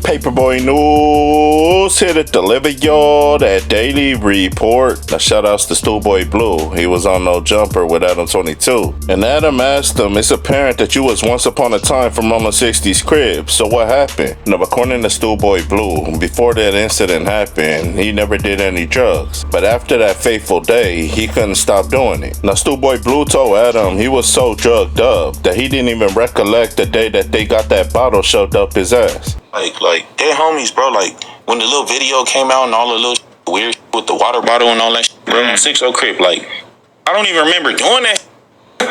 Paperboy News here to deliver y'all that daily report. Now shout outs to Stool Boy Blue. He was on No Jumper with Adam 22. And Adam asked him, it's apparent that you was once upon a time from Rollin 60's crib. So what happened? Now according to Stool Boy Blue, before that incident happened, he never did any drugs. But after that fateful day, he couldn't stop doing it. Now Stool Boy Blue told Adam he was so drugged up that he didn't even recollect the day that they got that bottle shoved up his ass. Like, they're homies, bro. Like, when the little video came out and all the little weird with the water bottle and all that shit, bro, on 6-0 Crip, like, I don't even remember doing that.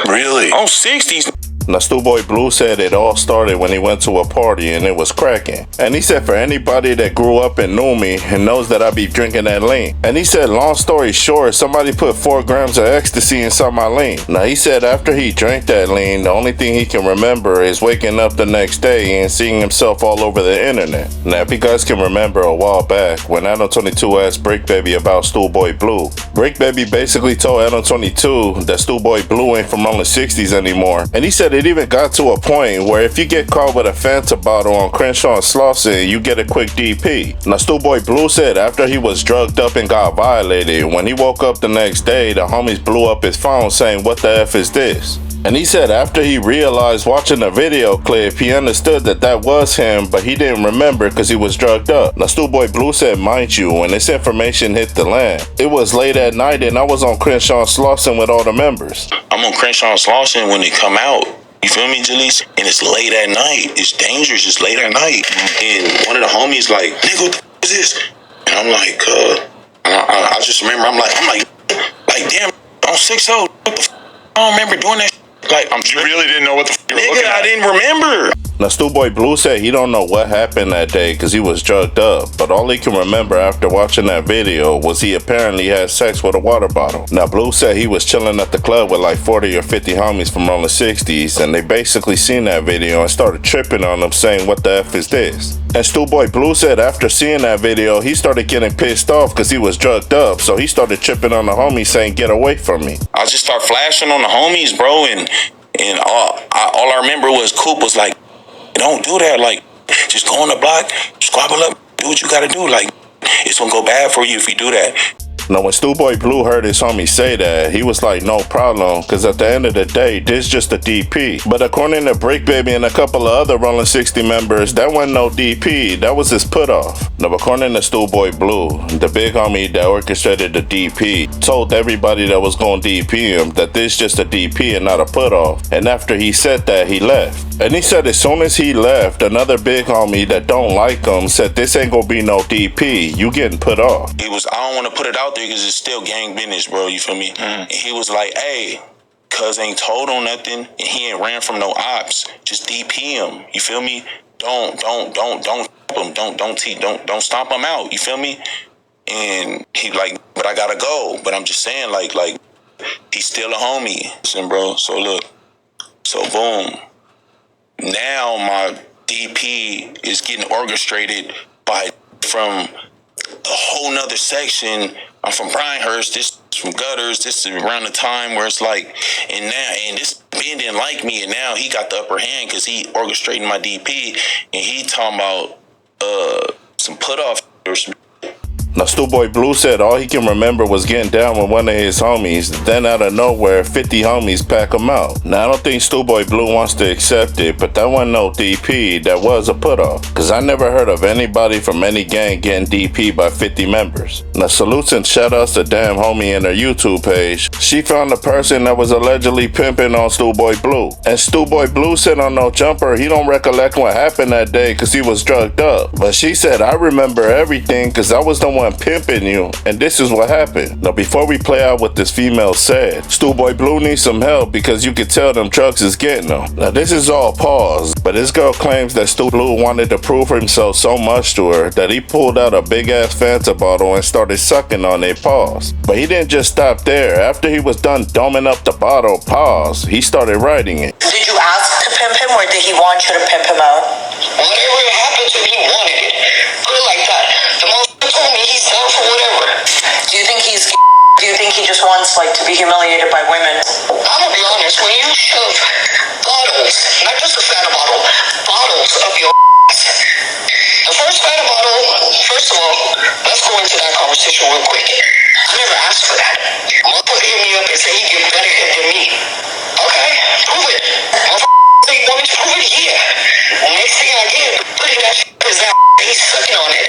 Really? On 60s. Now, Stool Boy Blue said it all started when he went to a party and it was cracking. And he said for anybody that grew up and knew me and knows that I be drinking that lean. And he said, long story short, somebody put 4 grams of ecstasy inside my lean. Now, he said after he drank that lean, the only thing he can remember is waking up the next day and seeing himself all over the internet. Now, if you guys can remember a while back when Adam 22 asked Brick Baby about Stool Boy Blue, Brick Baby basically told Adam 22 that Stool Boy Blue ain't from Rollin 60s anymore. And he said it even got to a point where if you get caught with a Fanta bottle on Crenshaw and Slauson, you get a quick DP. Now, Stool Boy Blue said after he was drugged up and got violated, when he woke up the next day, the homies blew up his phone saying, "What the F is this?" And he said after he realized watching the video clip, he understood that that was him, but he didn't remember because he was drugged up. Now, Stool Boy Blue said, mind you, when this information hit the land, it was late at night and I was on Crenshaw and Slauson with all the members. I'm on Crenshaw and Slauson when they come out. You feel me, Jalise? And it's late at night. It's dangerous. It's late at night. And one of the homies like, nigga, what the f is this? And I'm like, I just remember, I'm like, damn, on 6-0, what the f? I don't remember doing that. Like, You really didn't know what the f you were looking nigga, at? I didn't remember. Now, Stool Boy Blue said he don't know what happened that day because he was drugged up, but all he can remember after watching that video was he apparently had sex with a water bottle. Now, Blue said he was chilling at the club with like 40 or 50 homies from Rollin 60s, and they basically seen that video and started tripping on him saying, "What the F is this?" And Stool Boy Blue said after seeing that video, he started getting pissed off because he was drugged up, so he started tripping on the homies saying, "Get away from me." I just start flashing on the homies, bro, and all I remember was Coop was like, don't do that. Like, just go on the block, squabble up, do what you gotta do. Like, it's gonna go bad for you if you do that. Now, when Stool Boy Blue heard his homie say that, he was like, no problem, because at the end of the day, this just a DP. But according to Brick Baby and a couple of other Rollin 60 members, that wasn't no DP, that was his put-off. Now, according to Stool Boy Blue, the big homie that orchestrated the DP told everybody that was going to DP him that this just a DP and not a put-off. And after he said that, he left. And he said as soon as he left, another big homie that don't like him said, this ain't gonna be no DP, you getting put off. I don't want to put it out there because it's still gang business, bro, you feel me? And he was like, hey, cuz ain't told on nothing and he ain't ran from no ops, just DP him, you feel me? Don't stop him, don't stomp him out, you feel me? And he like, but I gotta go. But I'm just saying, like he's still a homie. Listen, bro, so look, so boom. Now my DP is getting orchestrated from a whole nother section. I'm from Bryanhurst, this is from Gutters, this is around the time where it's like, and this Ben didn't like me, and now he got the upper hand because he orchestrating my DP, and he talking about some put off or some. Now, Stool Boy Blue said all he can remember was getting down with one of his homies, then out of nowhere, 50 homies pack him out. Now, I don't think Stool Boy Blue wants to accept it, but that wasn't no DP, that was a put-off. Because I never heard of anybody from any gang getting DP by 50 members. Now, salutes and shout-outs to Damn Homie and her YouTube page. She found the person that was allegedly pimping on Stool Boy Blue. And Stool Boy Blue said on No Jumper, he don't recollect what happened that day because he was drugged up. But she said, I remember everything because I was the one pimping you, and this is what happened. Now, before we play out what this female said, Stool Boy Blue needs some help because you can tell them drugs is getting them. Now, this is all pause, but this girl claims that Stool Blue wanted to prove himself so much to her that he pulled out a big ass Fanta bottle and started sucking on it, pause. But he didn't just stop there. After he was done doming up the bottle, pause, he started writing it. Did you ask to pimp him, or did he want you to pimp him out? Whatever happened to him, he wanted it. Put it like that. The motherfucker told me he's down for whatever. Do you think he just wants, like, to be humiliated by women? I'm gonna be honest, when you shove bottles, not just a Fanta bottle, bottles up your ass, the first bottle, first of all, let's go into that conversation real quick. I never asked for that. Motherfucker hit me up and say he get better head than me. Okay, prove it. Motherfucker say you want me to prove it? Yeah. Next thing I get, putting that shit in his ass, he's sucking on it.